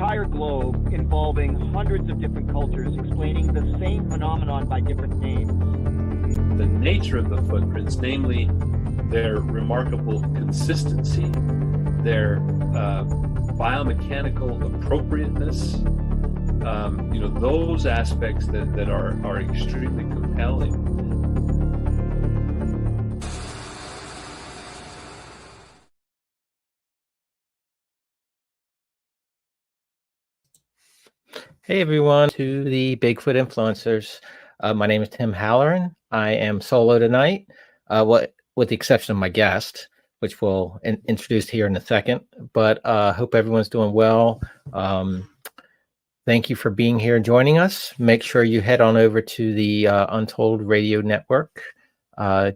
entire globe involving hundreds of different cultures explaining the same phenomenon by different names. The nature of the footprints, namely their remarkable consistency, their biomechanical appropriateness, those aspects that are extremely compelling. Hey everyone, to the Bigfoot influencers. My name is Tim Halloran. I am solo tonight, with the exception of my guest, which we'll introduce here in a second. But hope everyone's doing well. Thank you for being here and joining us. Make sure you head on over to the Untold Radio Network.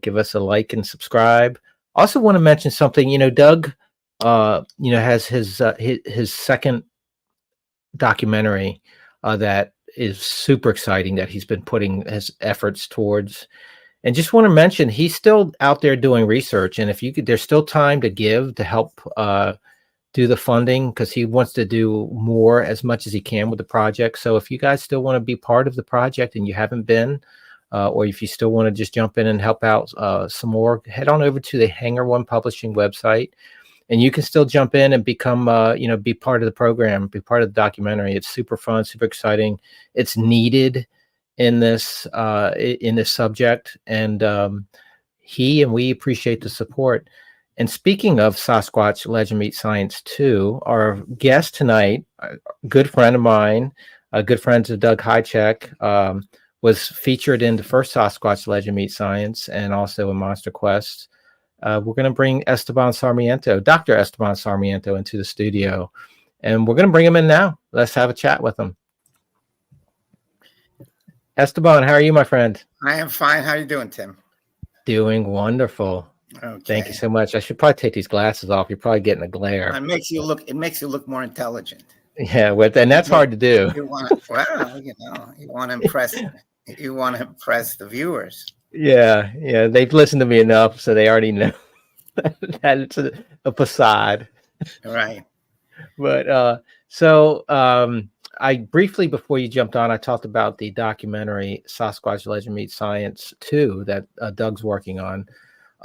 Give us a like and subscribe. Also want to mention something. Doug, has his second documentary that is super exciting that he's been putting his efforts towards. And just want to mention, he's still out there doing research. And if you could, there's still time to give to help do the funding, because he wants to do more as much as he can with the project. So if you guys still want to be part of the project and you haven't been, or if you still want to just jump in and help out some more, head on over to the Hangar One Publishing website. And you can still jump in and become, be part of the program, be part of the documentary. It's super fun, super exciting. It's needed in this subject, and we appreciate the support. And speaking of Sasquatch Legend Meets Science 2, our guest tonight, a good friend of mine, a good friend to Doug Hychek, was featured in the first Sasquatch Legend Meets Science and also in Monster Quest. We're going to bring Esteban Sarmiento, Dr. Esteban Sarmiento, into the studio, and we're going to bring him in now. Let's have a chat with him. Esteban, how are you, my friend? I am fine. How are you doing, Tim? Doing wonderful. Okay. Thank you so much. I should probably take these glasses off. You're probably getting a glare. It makes you look more intelligent. Yeah, and that's hard to do. You want to impress. You want to impress the viewers. Yeah, they've listened to me enough, so they already know that it's a facade. Right. But I briefly, before you jumped on, I talked about the documentary Sasquatch Legend Meets Science 2 that Doug's working on.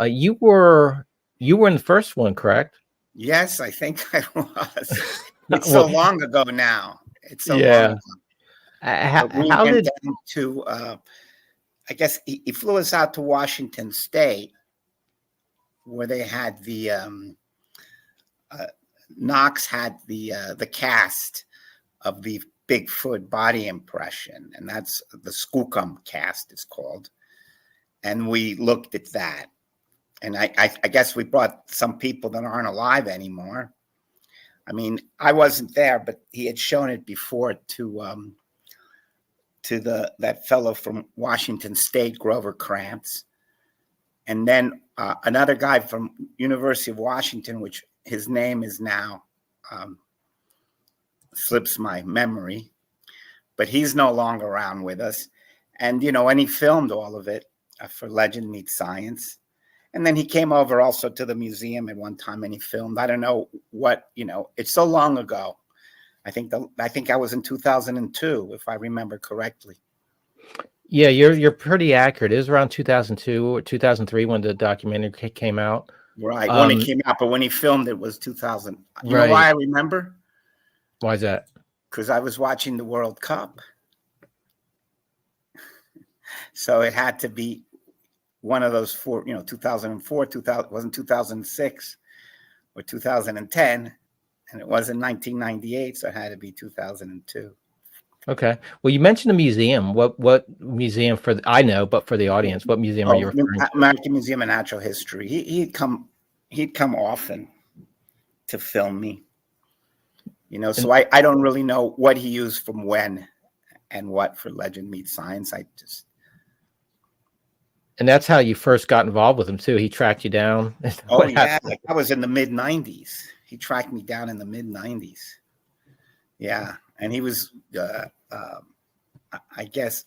You were in the first one, correct? Yes, I think I was. It's so long ago now. It's so long ago. How did to? I guess he flew us out to Washington State, where they had the Knox had the cast of the Bigfoot body impression, and that's the Skookum cast is called. And we looked at that, and I guess we brought some people that aren't alive anymore. I mean, I wasn't there, but he had shown it before to that fellow from Washington State, Grover Krantz, and then another guy from University of Washington, which his name is now slips my memory, but he's no longer around with us. And and he filmed all of it for Legend Meets Science, and then he came over also to the museum at one time and he filmed. I don't know what it's so long ago. I think I was in 2002, if I remember correctly. Yeah, you're pretty accurate. It was around 2002 or 2003 when the documentary came out. Right, when it came out, but when he filmed it was 2000. You Right. know why I remember? Why is that? Because I was watching the World Cup. So it had to be one of those four, 2004, 2000, wasn't 2006 or 2010. And it was in 1998, so it had to be 2002. Okay. Well, you mentioned a museum. What museum I know, but for the audience, what museum are you referring to? American Museum of Natural History. He'd come often to film me. So I don't really know what he used from when and what for Legend Meets Science. And that's how you first got involved with him too. He tracked you down. Oh yeah, I was in the mid '90s. He tracked me down in the mid '90s. Yeah, and he was, I guess,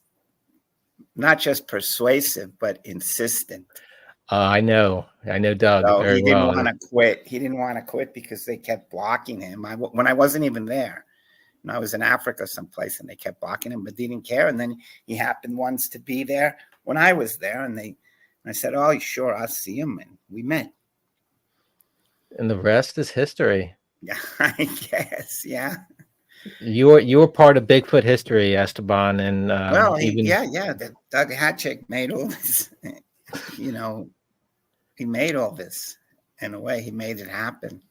not just persuasive but insistent. I know Doug. So very he didn't well. want to quit. He didn't want to quit because they kept blocking him. When I wasn't even there, And I was in Africa someplace, and they kept blocking him, but they didn't care. And then he happened once to be there when I was there, and I said, "Oh, sure, I'll see him," and we met. And the rest is history. Yeah, I guess. Yeah. You were part of Bigfoot history, Esteban, and Well, that Doug Hatchick made all this. You know, he made all this. In a way, he made it happen.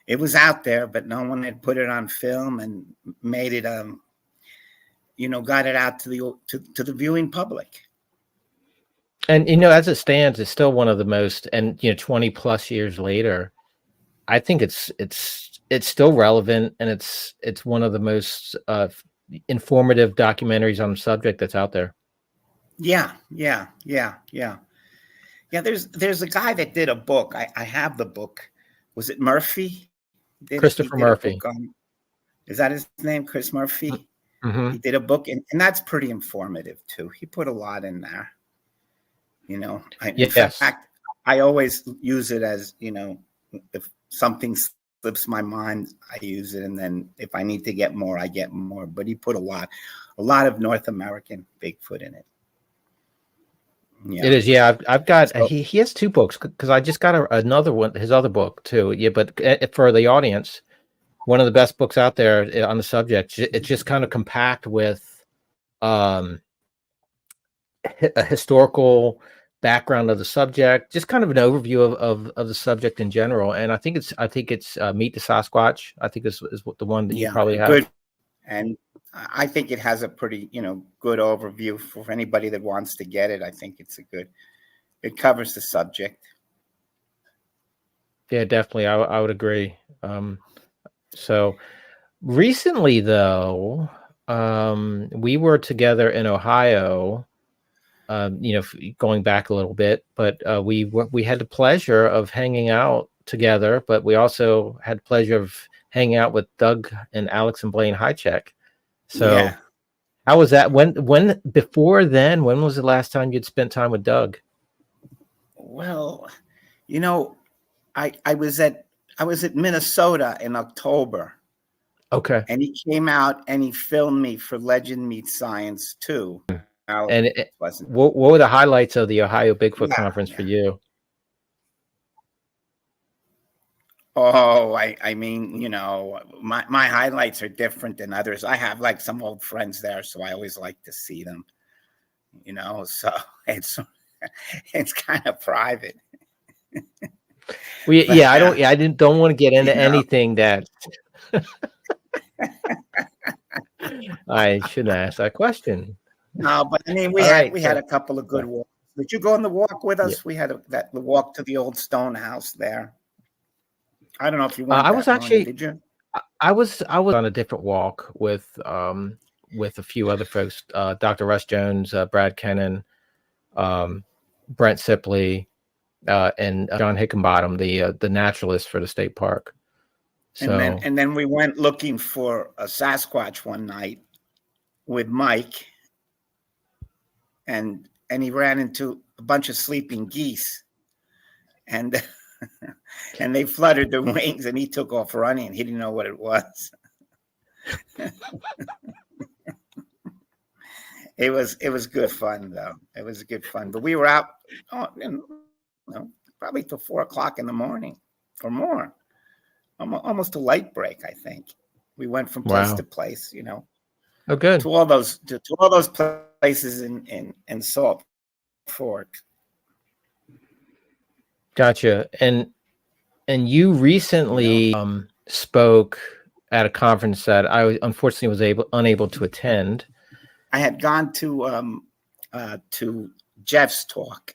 It was out there, but no one had put it on film and made it. Got it out to the viewing public. And as it stands, it's still one of the most. And 20 plus years later, I think it's still relevant, and it's one of the most informative documentaries on the subject that's out there. Yeah. There's a guy that did a book. I have the book. Was it Murphy? Christopher Murphy. Is that his name? Chris Murphy? Mm-hmm. He did a book, and that's pretty informative too. He put a lot in there. In fact, I always use it as, if something slips my mind, I use it. And then if I need to get more, I get more. But he put a lot of North American Bigfoot in it. Yeah. It is. Yeah. I've got, he has two books, because I just got another one, his other book too. Yeah. But for the audience, one of the best books out there on the subject. It's just kind of compact with a historical background of the subject, just kind of an overview of the subject in general. And I think it's Meet the Sasquatch. I think is what the one that you probably have. Good. And I think it has a pretty, good overview for anybody that wants to get it. I think it covers the subject. Yeah, definitely. I would agree. So recently though, we were together in Ohio, going back a little bit, but we had the pleasure of hanging out together, but we also had the pleasure of hanging out with Doug and Alex and Blaine Hycheck. So how was that? When before then, when was the last time you'd spent time with Doug? Well, I was at Minnesota in October. Okay. And he came out and he filmed me for Legend Meets Science too. And what were the highlights of the Ohio Bigfoot conference for you? Oh, I mean, my highlights are different than others. I have like some old friends there, so I always like to see them. So it's kind of private. I don't want to get into anything that I shouldn't ask that question. No, but I mean, we had a couple of good walks. Did you go on the walk with us? Yeah. We had the walk to the old stone house there. I don't know if you went. I was actually. Did you? I was on a different walk with a few other folks, Dr. Russ Jones, Brad Kennan, Brent Sipley, and John Hickenbottom, the naturalist for the state park. So and then we went looking for a Sasquatch one night with Mike, and he ran into a bunch of sleeping geese, and and they fluttered their wings, and he took off running. He didn't know what it was. It was good fun though. It was good fun, but we were out, probably till 4:00 in the morning or more. Almost a light break, I think. We went from place to place, Oh, good. To all those places in Salt Fork. Gotcha. And you recently spoke at a conference that I unfortunately was unable to attend. I had gone to Jeff's talk,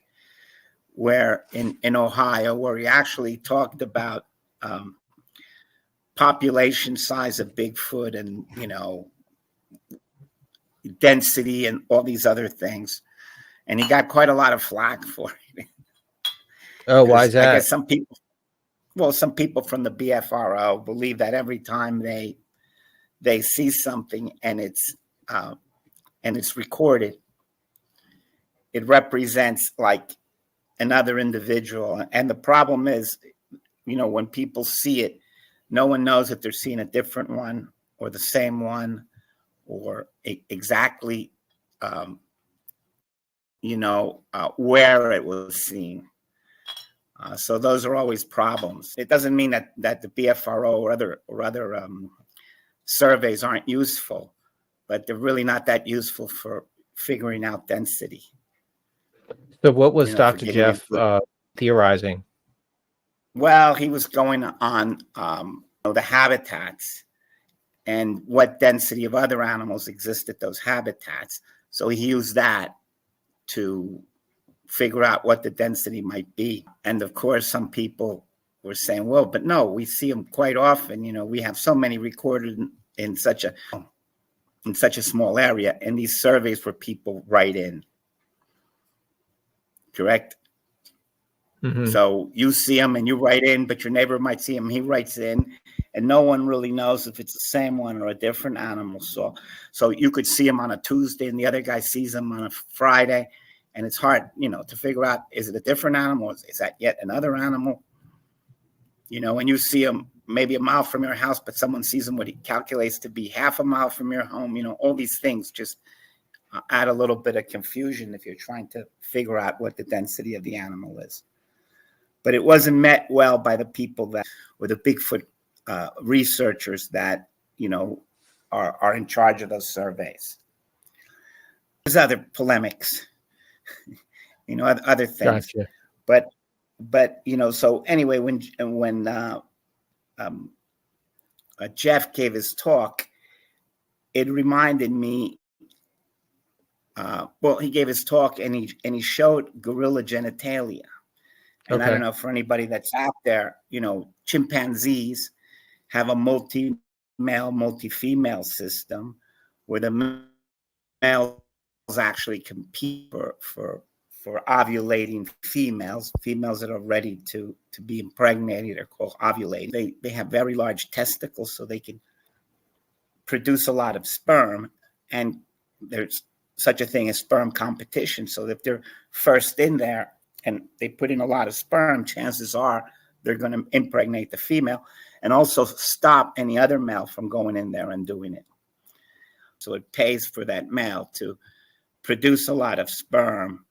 where in Ohio, where he actually talked about population size of Bigfoot and density and all these other things, and he got quite a lot of flack for it. Oh, why is that? I guess some people from the BFRO believe that every time they see something and it's recorded, it represents like another individual. And the problem is, when people see it, no one knows if they're seeing a different one or the same one, or exactly, where it was seen. So those are always problems. It doesn't mean that the BFRO or other surveys aren't useful, but they're really not that useful for figuring out density. So what was for Dr. giving Jeff theorizing? Well, he was going on the habitats and what density of other animals exist at those habitats. So he used that to figure out what the density might be. And of course, some people were saying, well, but no, we see them quite often. We have so many recorded in such a small area. And these surveys where people write in, correct? Mm-hmm. So you see them and you write in, but your neighbor might see him. He writes in, and no one really knows if it's the same one or a different animal. So you could see him on a Tuesday, and the other guy sees him on a Friday, and it's hard, to figure out, is it a different animal? Is that yet another animal? And you see him maybe a mile from your house, but someone sees him what he calculates to be half a mile from your home. All these things just add a little bit of confusion if you're trying to figure out what the density of the animal is. But it wasn't met well by the people that were the Bigfoot researchers that, are in charge of those surveys. There's other polemics, other things. Gotcha. But so anyway, when Jeff gave his talk, it reminded me. He gave his talk and he showed gorilla genitalia. And I don't know, for anybody that's out there, chimpanzees have a multi-male, multi-female system where the males actually compete for ovulating females that are ready to be impregnated are called ovulating. They have very large testicles, so they can produce a lot of sperm, and there's such a thing as sperm competition. So if they're first in there and they put in a lot of sperm, chances are they're going to impregnate the female and also stop any other male from going in there and doing it. So it pays for that male to produce a lot of sperm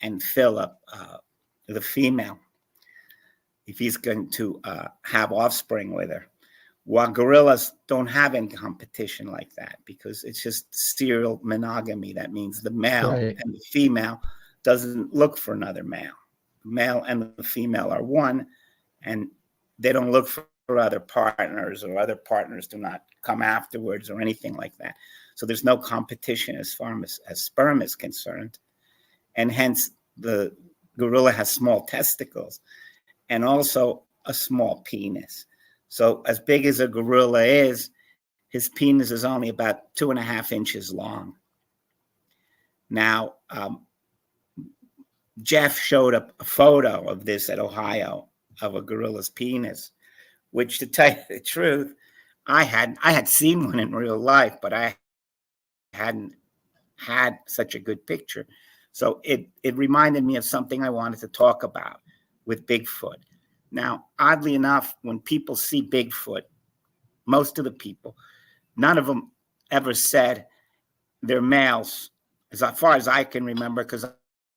and fill up the female if he's going to have offspring with her. While gorillas don't have any competition like that because it's just serial monogamy. That means the male and the female doesn't look for another male. The male and the female are one, and they don't look for other partners, or other partners do not come afterwards or anything like that. So there's no competition as far as sperm is concerned. And hence the gorilla has small testicles and also a small penis. So as big as a gorilla is, his penis is only about 2.5 inches long. Now, Jeff showed up a photo of this at Ohio of a gorilla's penis, which, to tell you the truth, I had seen one in real life, but I hadn't had such a good picture. So it reminded me of something I wanted to talk about with Bigfoot. Now, oddly enough, when people see Bigfoot, most of the people, none of them ever said they're males, as far as I can remember, because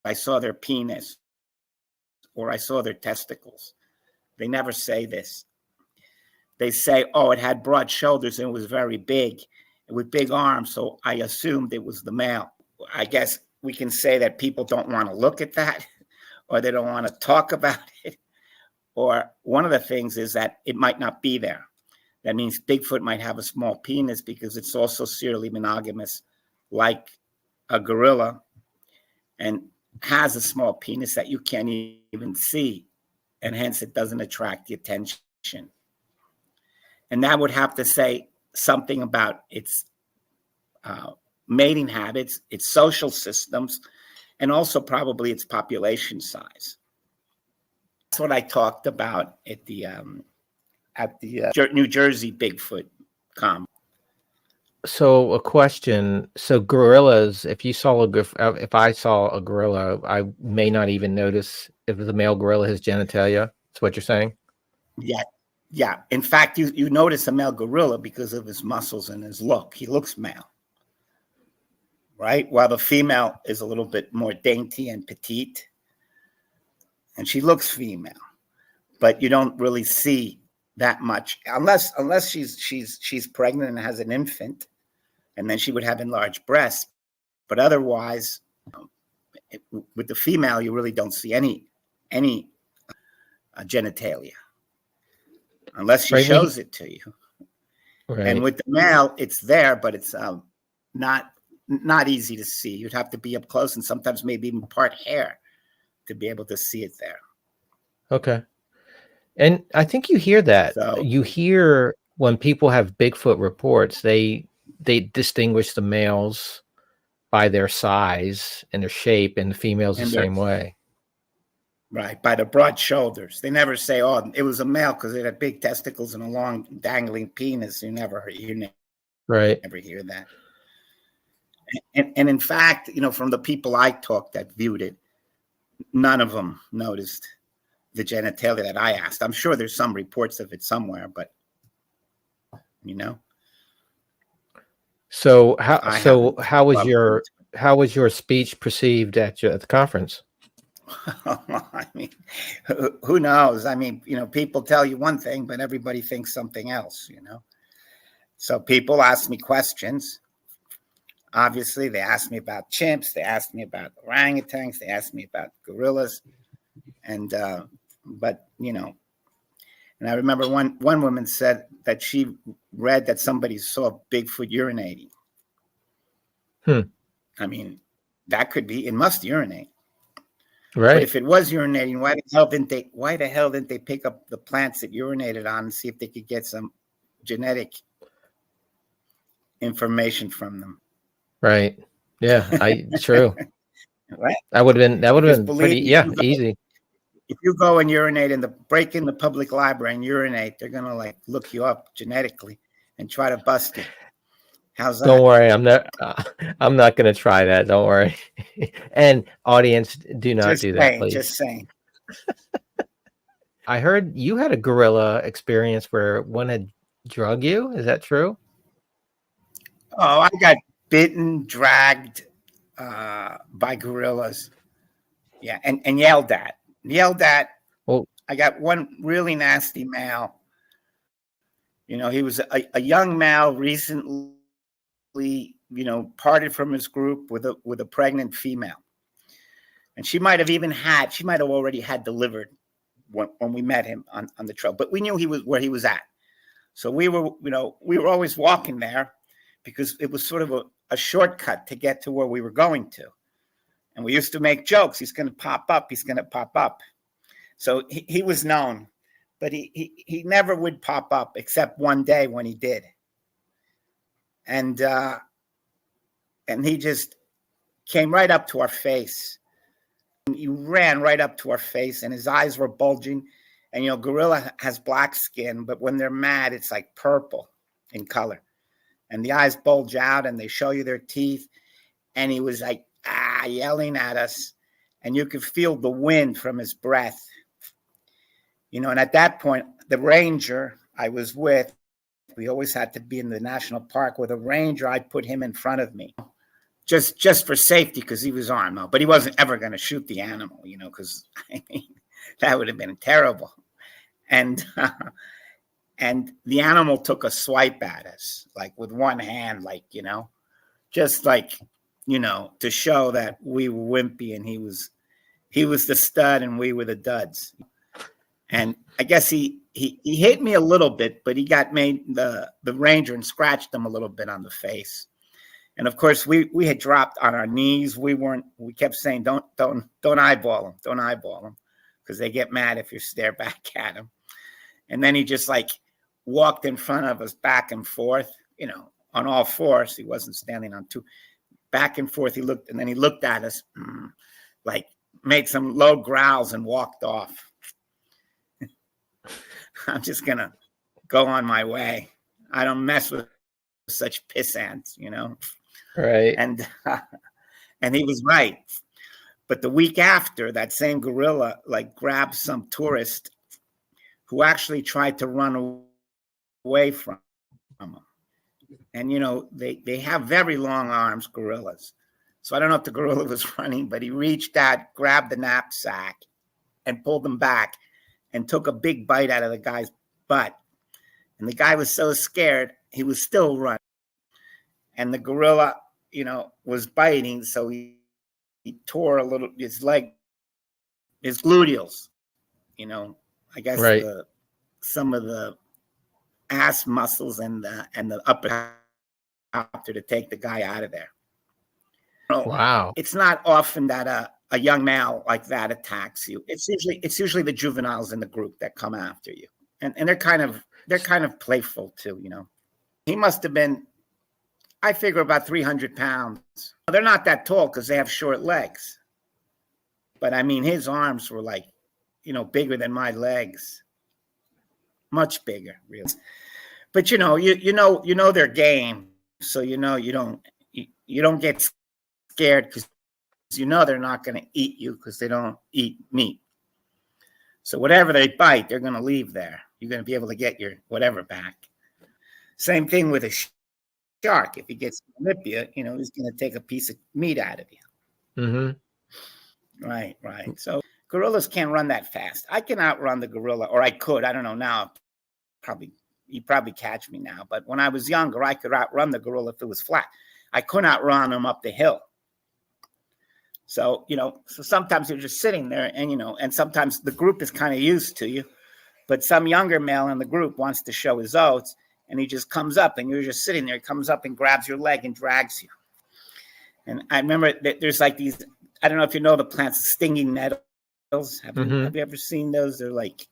I saw their penis or I saw their testicles. They never say this. They say, oh, it had broad shoulders and it was very big with big arms, so I assumed it was the male. I guess we can say that people don't want to look at that, or they don't want to talk about it. Or one of the things is that it might not be there. That means Bigfoot might have a small penis because it's also serially monogamous, like a gorilla, and has a small penis that you can't even see, and hence it doesn't attract the attention. And that would have to say something about its mating habits, its social systems, and also probably its population size. That's what I talked about at the New Jersey Bigfoot Conference. So a question. So gorillas, if I saw a gorilla, I may not even notice if the male gorilla has genitalia. That's what you're saying? Yeah. In fact, you notice a male gorilla because of his muscles and his look. He looks male, right? While the female is a little bit more dainty and petite, and she looks female, but you don't really see that much unless she's pregnant and has an infant, and then she would have enlarged breasts. But otherwise, with the female, you really don't see any genitalia unless she shows it to you. Right. And with the male, it's there, but it's not easy to see. You'd have to be up close and sometimes maybe even part hair to be able to see it there. Okay. And I think you hear that. So, you hear when people have Bigfoot reports, they distinguish the males by their size and their shape, and the females the same way. Right, by the broad shoulders. They never say, "Oh, it was a male because it had big testicles and a long dangling penis." You never hear that. And in fact, from the people I talked that viewed it, none of them noticed the genitalia that I asked. I'm sure there's some reports of it somewhere, but So how was your speech perceived at the conference? I mean, who knows? I mean, people tell you one thing, but everybody thinks something else, So people ask me questions. Obviously, they asked me about chimps. They asked me about orangutans. They asked me about gorillas. And, and I remember one woman said that she read that somebody saw Bigfoot urinating. I mean, that could be, it must urinate. Right. But if it was urinating, why the hell didn't they pick up the plants it urinated on and see if they could get some genetic information from them? Right. Yeah, true. Right. That would have been pretty easy. If you go and urinate break in the public library and urinate, they're gonna look you up genetically and try to bust it. How's that? Don't worry, I'm not going to try that. Don't worry. And audience, do not do that, please. Just saying. I heard you had a gorilla experience where one had drug you. Is that true? Oh, I got bitten, dragged by gorillas. Yeah, and yelled at. Well, I got one really nasty male. He was a young male recently, parted from his group with a pregnant female. And she might have already had delivered when we met him on the trail, but we knew where he was at. So we were always walking there because it was sort of a shortcut to get to where we were going to. And we used to make jokes. He's going to pop up. So he was known, but he never would pop up except one day when he did. And he just came right up to our face. He ran right up to our face, and his eyes were bulging. And, gorilla has black skin, but when they're mad, it's like purple in color. And the eyes bulge out, and they show you their teeth. And he was like, yelling at us. And you could feel the wind from his breath. And at that point, the ranger I was with, we always had to be in the national park with a ranger. I put him in front of me just for safety because he was armed. But he wasn't ever going to shoot the animal, because that would have been terrible. And the animal took a swipe at us, with one hand, just to show that we were wimpy and he was the stud and we were the duds. And I guess he hit me a little bit, but he got the ranger and scratched him a little bit on the face. And of course, we had dropped on our knees. We kept saying, don't eyeball him, don't eyeball him, because they get mad if you stare back at him. And then he just walked in front of us back and forth, on all fours. He wasn't standing on two. Back and forth, he looked at us, made some low growls and walked off. I'm just going to go on my way. I don't mess with such pissants, Right. And he was right. But the week after, that same gorilla grabbed some tourist who actually tried to run away from him. And, they have very long arms, gorillas. So I don't know if the gorilla was running, but he reached out, grabbed the knapsack, and pulled him back and took a big bite out of the guy's butt. And the guy was so scared, he was still running. And the gorilla, was biting, so he tore a little, his leg, his gluteals, I guess right. Some of the ass muscles and the upper to take the guy out of there. Wow. It's not often that a young male like that attacks you. It's usually the juveniles in the group that come after you. And they're kind of playful too, He must have been, I figure, about 300 pounds. They're not that tall because they have short legs. But I mean, his arms were like, bigger than my legs. Much bigger, really. But you know their game. So you don't get scared because they're not going to eat you because they don't eat meat. So whatever they bite, they're going to leave there. You're going to be able to get your whatever back. Same thing with a shark. If he gets to nip you, he's going to take a piece of meat out of you. Mm-hmm. Right. So gorillas can't run that fast. I can outrun the gorilla, or I could. I don't know now. You'd probably catch me now. But when I was younger, I could outrun the gorilla if it was flat. I couldn't outrun him up the hill. So, so sometimes you're just sitting there and sometimes the group is kind of used to you, but some younger male in the group wants to show his oats and he just comes up and you're just sitting there. He comes up and grabs your leg and drags you. And I remember that there's like these, I don't know if you know the plants, stinging nettles. Have you ever seen those? They're like,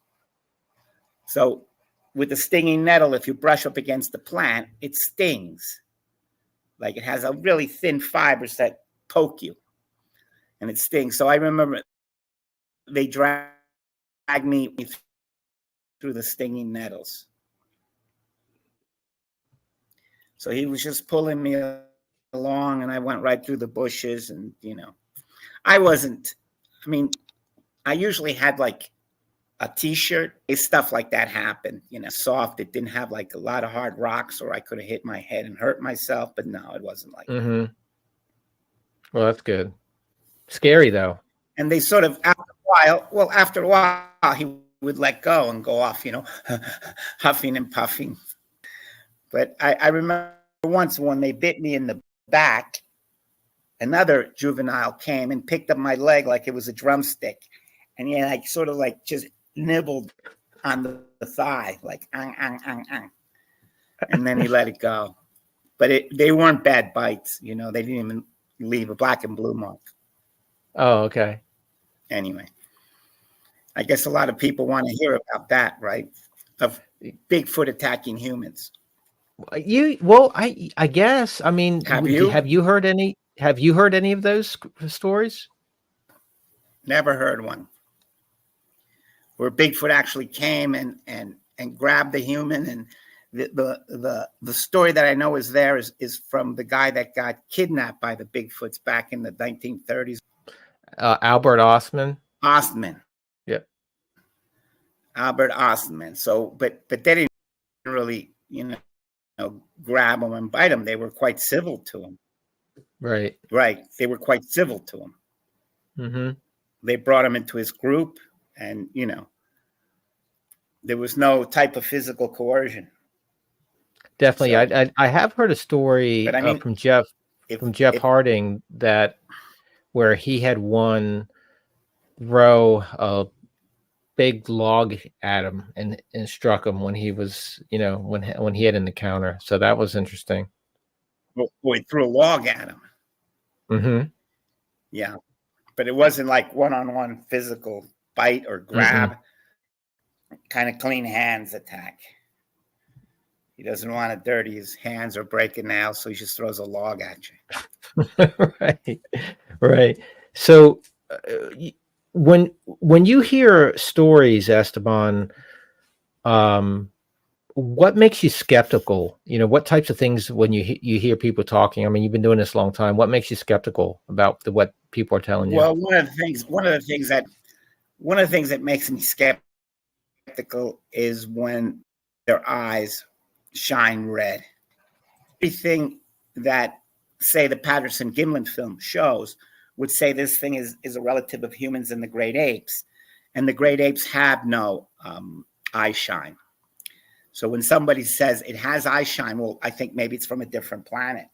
so with the stinging nettle, if you brush up against the plant, it stings. Like it has a really thin fibers that poke you. And it stings. So I remember they dragged me through the stinging nettles. So he was just pulling me along and I went right through the bushes and, I usually had like a t-shirt. Stuff like that happened, soft. It didn't have like a lot of hard rocks or I could have hit my head and hurt myself. But no, it wasn't like that. Well, that's good. Scary though. And they sort of, after a while, he would let go and go off, huffing and puffing. But I remember once when they bit me in the back, another juvenile came and picked up my leg like it was a drumstick. And he like sort of like just nibbled on the thigh, like, ang. And then he let it go. But they weren't bad bites, they didn't even leave a black and blue mark. Oh, okay. Anyway, I guess a lot of people want to hear about that, right? Of Bigfoot attacking humans. I guess. I mean, have you heard any? Have you heard any of those stories? Never heard one where Bigfoot actually came and grabbed the human. And the story that I know is from the guy that got kidnapped by the Bigfoots back in the 1930s. Albert Ostman. Yeah. Albert Ostman. So, but they didn't really, grab him and bite him. They were quite civil to him. Right. They were quite civil to him. Mm-hmm. They brought him into his group and, there was no type of physical coercion. Definitely. So, I have heard a story from Jeff Harding where he had one throw a big log at him and struck him when he was, when he had an encounter. So that was interesting. Well, he threw a log at him. Mm-hmm. Yeah. But it wasn't like one-on-one physical bite or grab. Kind of clean hands attack. He doesn't want to dirty his hands or break a nail, so he just throws a log at you. Right. So when you hear stories, Esteban, what makes you skeptical? What types of things when you hear people talking? I mean, you've been doing this a long time. What makes you skeptical about what people are telling you? Well, one of the things that makes me skeptical skeptical is when their eyes shine red. Everything that, say, the Patterson Gimlin film shows would say this thing is a relative of humans and the great apes. And the great apes have no eye shine. So when somebody says it has eye shine, well, I think maybe it's from a different planet.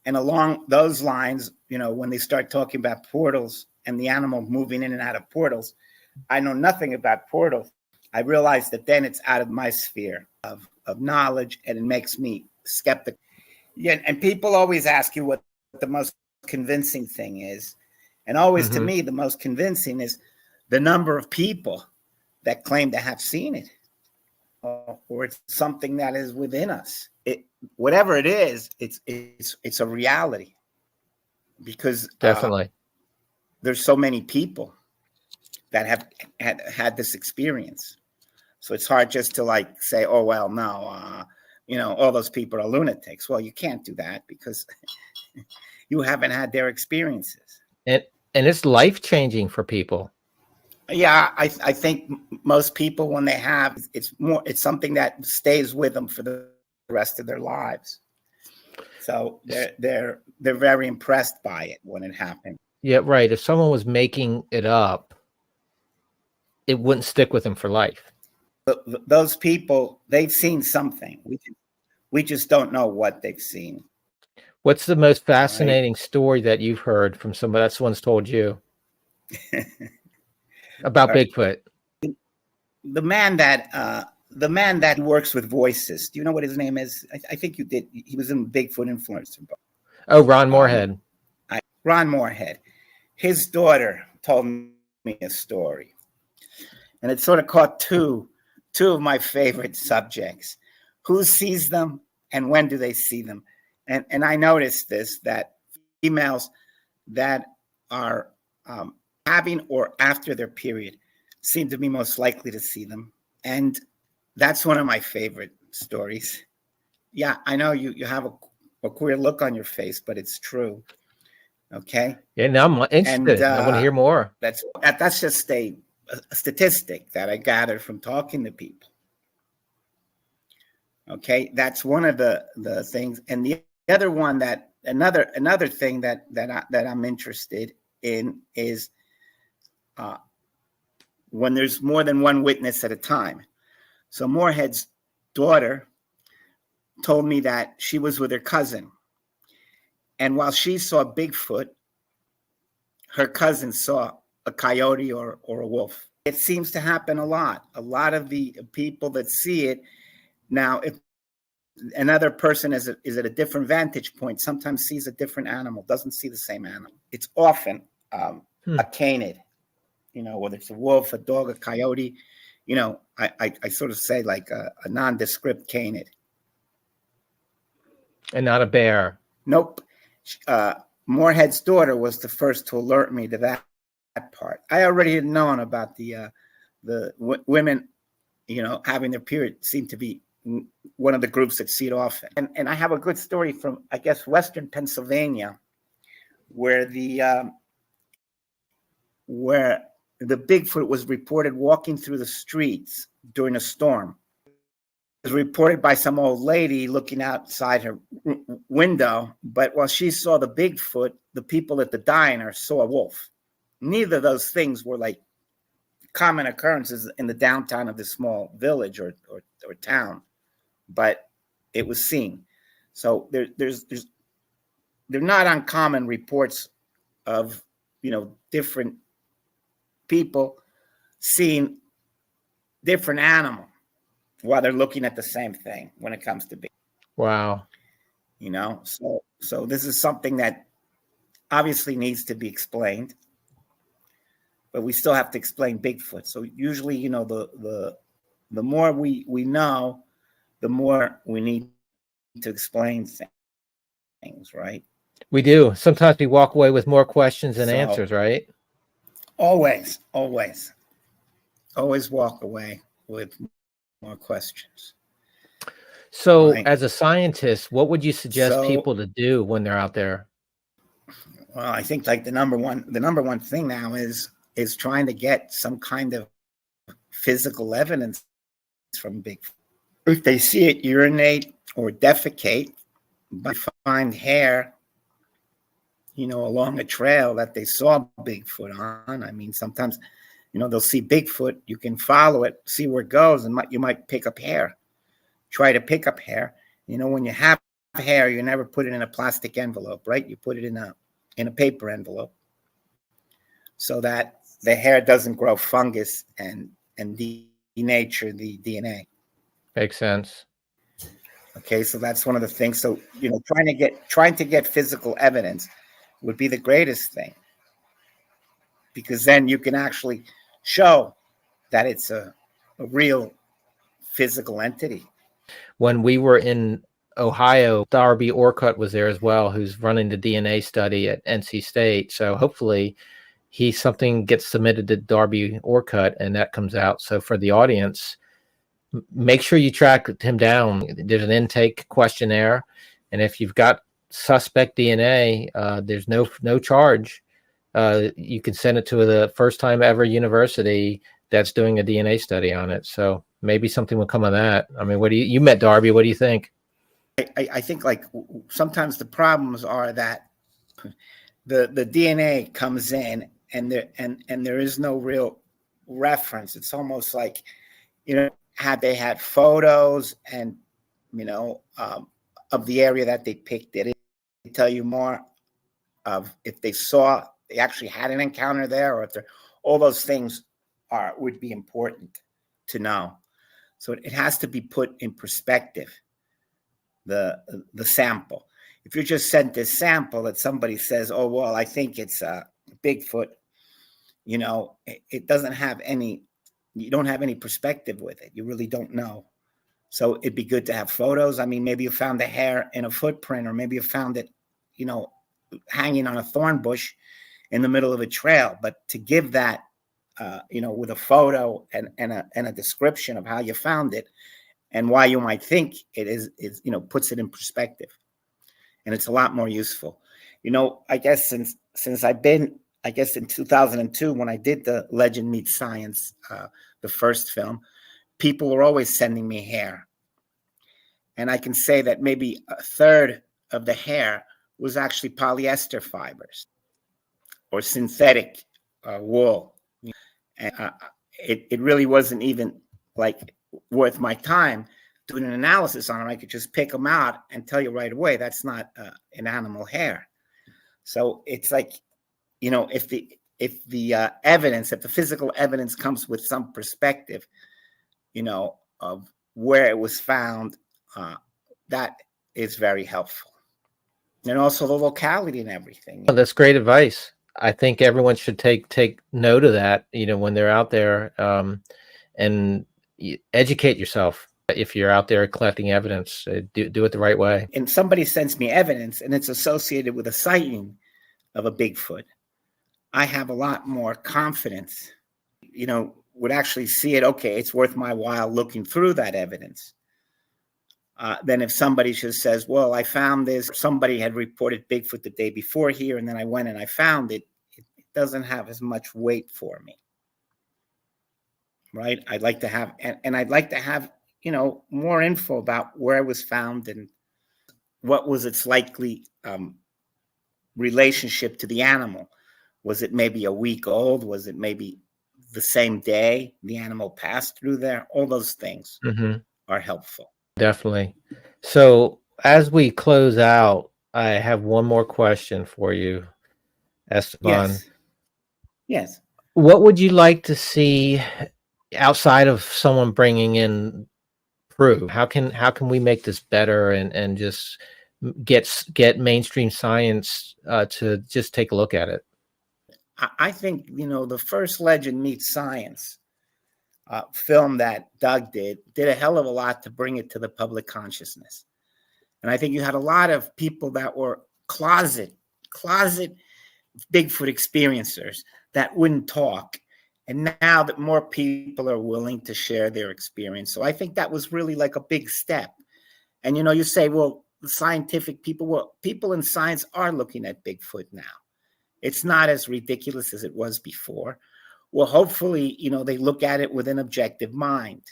And along those lines, when they start talking about portals and the animal moving in and out of portals, I know nothing about portals. I realize that then it's out of my sphere of knowledge, and it makes me skeptical. Yeah, and people always ask you what the most convincing thing is. And always to me, the most convincing is the number of people that claim to have seen it. Or it's something that is within us. Whatever it is, it's a reality, because Definitely. There's so many people that have had this experience. So it's hard just to say, oh, well, no, all those people are lunatics. Well, you can't do that because you haven't had their experiences. And it's life-changing for people. Yeah, I think most people, when they have, it's something that stays with them for the rest of their lives. So they're very impressed by it when it happens. Yeah, right. If someone was making it up, it wouldn't stick with them for life. Those people, they've seen something. We just don't know what they've seen. What's the most fascinating story that you've heard from somebody that someone's told you about Bigfoot? The man that works with voices. Do you know what his name is? I think you did. He was in Bigfoot Influencer. Oh, Ron Moorhead. Ron Moorhead. His daughter told me a story, and it sort of caught two of my favorite subjects: who sees them and when do they see them? And I noticed this, that females that are having or after their period seem to be most likely to see them. And that's one of my favorite stories. Yeah, I know you have a queer look on your face, but it's true. Okay. Yeah, now I'm interested. I want to hear more. That's just a statistic that I gathered from talking to people. Okay, that's one of the things. And the other one that another thing that I'm interested in is when there's more than one witness at a time. So Moorhead's daughter told me that she was with her cousin, and while she saw Bigfoot, her cousin saw a coyote or a wolf. It seems to happen a lot. A lot of the people that see it now, if another person is at a different vantage point, sometimes sees a different animal, doesn't see the same animal. It's often a canid, whether it's a wolf, a dog, a coyote, I sort of say like a nondescript canid. And not a bear. Nope. Moorhead's daughter was the first to alert me to that part. I already had known about the women, having their period seemed to be one of the groups that see it often. And I have a good story from, I guess, Western Pennsylvania, where the Bigfoot was reported walking through the streets during a storm. It was reported by some old lady looking outside her window, but while she saw the Bigfoot, the people at the diner saw a wolf. Neither of those things were like common occurrences in the downtown of this small village or town, but it was seen. So they're not uncommon reports of different people seeing different animal while they're looking at the same thing when it comes to Bigfoot. Wow. So this is something that obviously needs to be explained, but we still have to explain Bigfoot. So usually, the more we know, the more we need to explain things, right? We do. Sometimes we walk away with more questions than answers, right? Always walk away with more questions. So right? As a scientist, what would you suggest people to do when they're out there? Well, I think like the number one thing now is trying to get some kind of physical evidence from Bigfoot. If they see it urinate or defecate, but find hair, along a trail that they saw Bigfoot on. I mean, sometimes, they'll see Bigfoot. You can follow it, see where it goes, and you might pick up hair. Try to pick up hair. When you have hair, you never put it in a plastic envelope, right? You put it in a paper envelope so that the hair doesn't grow fungus and denature the DNA. Makes sense. Okay, so that's one of the things. So, trying to get physical evidence would be the greatest thing, because then you can actually show that it's a real physical entity. When we were in Ohio, Darby Orcutt was there as well, who's running the DNA study at NC State. So hopefully something gets submitted to Darby Orcutt and that comes out. So for the audience, make sure you track him down. There's an intake questionnaire, and if you've got suspect DNA, there's no charge. You can send it to the first time ever university that's doing a DNA study on it. So maybe something will come of that. I mean, you met Darby? What do you think? I think like sometimes the problems are that the DNA comes in and there is no real reference. It's almost like, had they had photos and, of the area that they picked it tell you more of if they actually had an encounter there, or if all those things would be important to know. So it has to be put in perspective, the sample. If you're just sent this sample that somebody says, oh, well, I think it's Bigfoot, it doesn't have you don't have any perspective with it. You really don't know. So it'd be good to have photos. I mean, maybe you found the hair in a footprint, or maybe you found it, hanging on a thorn bush in the middle of a trail. But to give that, with a photo and a description of how you found it and why you might think it is, puts it in perspective. And it's a lot more useful. I guess since I've been, in 2002, when I did the Legend Meets Science, the first film, people were always sending me hair. And I can say that maybe a third of the hair was actually polyester fibers or synthetic wool. And it really wasn't even like worth my time doing an analysis on them. I could just pick them out and tell you right away, that's not an animal hair. So it's like, if the evidence, if the physical evidence comes with some perspective, of where it was found, that is very helpful. And also the locality and everything. Well, that's great advice. I think everyone should take note of that, when they're out there, and educate yourself. If you're out there collecting evidence, do it the right way. And somebody sends me evidence and it's associated with a sighting of a Bigfoot, I have a lot more confidence, would actually see it. Okay, it's worth my while looking through that evidence. Than if somebody just says, well, I found this, somebody had reported Bigfoot the day before here, and then I went and I found it. It doesn't have as much weight for me. Right? I'd like to have, and I'd like to have, more info about where it was found and what was its likely relationship to the animal. Was it maybe a week old? Was it maybe the same day the animal passed through there? All those things are helpful. Definitely. So as we close out, I have one more question for you, Esteban. Yes. What would you like to see outside of someone bringing in proof? How can we make this better and just get mainstream science to just take a look at it? I think, the first Legend Meets Science film that Doug did a hell of a lot to bring it to the public consciousness. And I think you had a lot of people that were closet Bigfoot experiencers that wouldn't talk. And now that more people are willing to share their experience. So I think that was really like a big step. And, you say, well, the scientific people in science are looking at Bigfoot now. It's not as ridiculous as it was before. Well, hopefully, they look at it with an objective mind,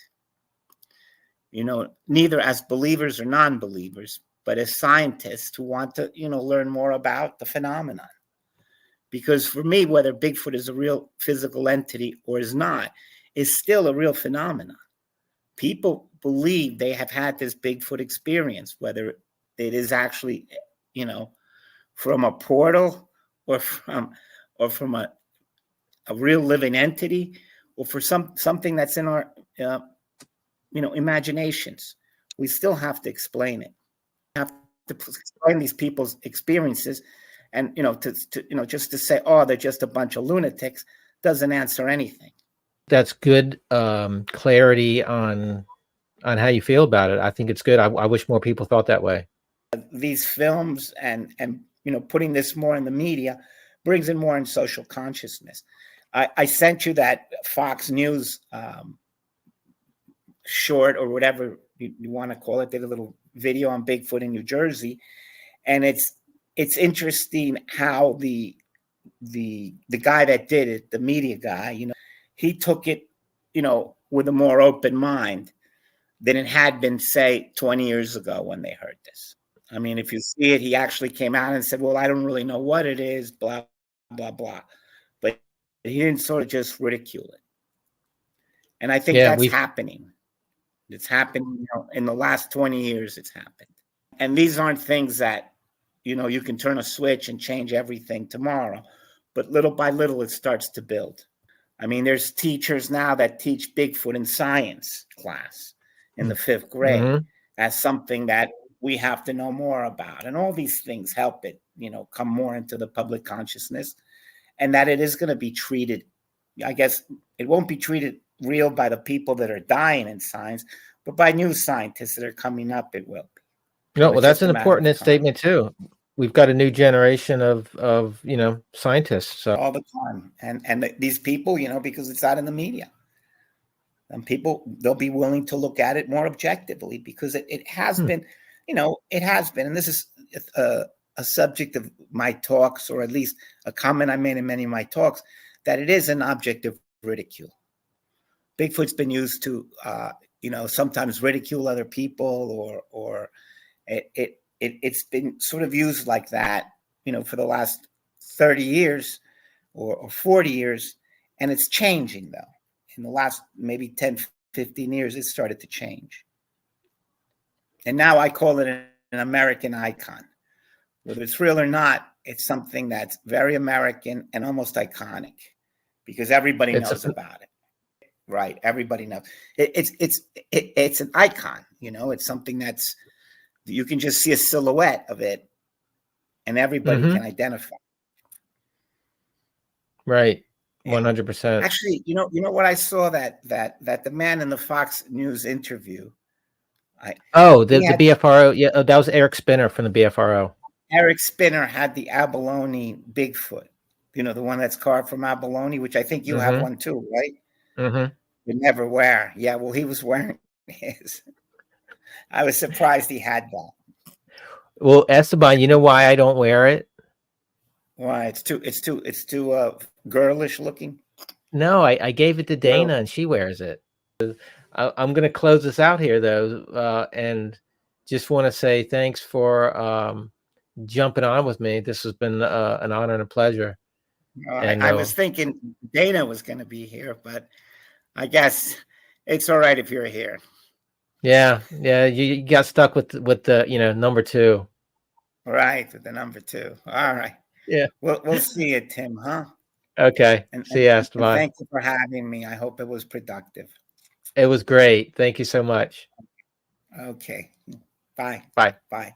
neither as believers or non-believers, but as scientists who want to, learn more about the phenomenon. Because for me, whether Bigfoot is a real physical entity or is not, is still a real phenomenon. People believe they have had this Bigfoot experience, whether it is actually, from a portal or from a real living entity, or for something that's in our imaginations. We still have to explain it. We have to explain these people's experiences, and just to say, oh, they're just a bunch of lunatics, doesn't answer anything. That's good clarity on how you feel about it. I think it's good. I wish more people thought that way. These films and putting this more in the media brings in more in social consciousness. I sent you that Fox News short, or whatever you want to call it. Did a little video on Bigfoot in New Jersey, and it's interesting how the guy that did it, the media guy, he took it, with a more open mind than it had been, say, 20 years ago when they heard this. I mean, if you see it, he actually came out and said, well, I don't really know what it is, blah, blah, blah. But he didn't sort of just ridicule it. And I think that's happening. It's happened, in the last 20 years, it's happened. And these aren't things that, you can turn a switch and change everything tomorrow. But little by little, it starts to build. I mean, there's teachers now that teach Bigfoot in science class in the 5th grade as something that we have to know more about. And all these things help it, come more into the public consciousness, and that it is going to be treated. I guess it won't be treated real by the people that are dying in science, but by new scientists that are coming up, it will be. No, well, that's an important statement too. We've got a new generation of scientists. So. All the time. And these people, because it's out in the media. And people, they'll be willing to look at it more objectively, because it has been, it has been, and this is a subject of my talks, or at least a comment I made in many of my talks, that it is an object of ridicule. Bigfoot's been used to, sometimes ridicule other people, or it's been sort of used like that, for the last 30 years or 40 years, and it's changing though. In the last maybe 10, 15 years, it started to change. And now I call it an American icon. Whether it's real or not, it's something that's very American and almost iconic, because everybody knows about it. Right? Everybody knows. It's an icon. It's something that's, you can just see a silhouette of it, and everybody can identify. Right. 100%. Actually, you know what I saw, that the man in the Fox News interview. The BFRO. Yeah, that was Eric Spinner from the BFRO. Eric Spinner had the abalone Bigfoot. The one that's carved from abalone, which I think you have one too, right? Mm-hmm. You never wear. Yeah, well, he was wearing his. I was surprised he had that. Well, Esteban, you know why I don't wear it? Why? It's too girlish looking. No, I gave it to Dana, and she wears it. I'm going to close this out here, though, and just want to say thanks for jumping on with me. This has been an honor and a pleasure. I was thinking Dana was going to be here, but I guess it's all right if you're here. Yeah, you got stuck with the number 2. Right, with the number 2. All right. Yeah. We'll see you, Tim, huh? Okay. See you, Esteban. Thank you for having me. I hope it was productive. It was great. Thank you so much. Okay. Bye. Bye. Bye.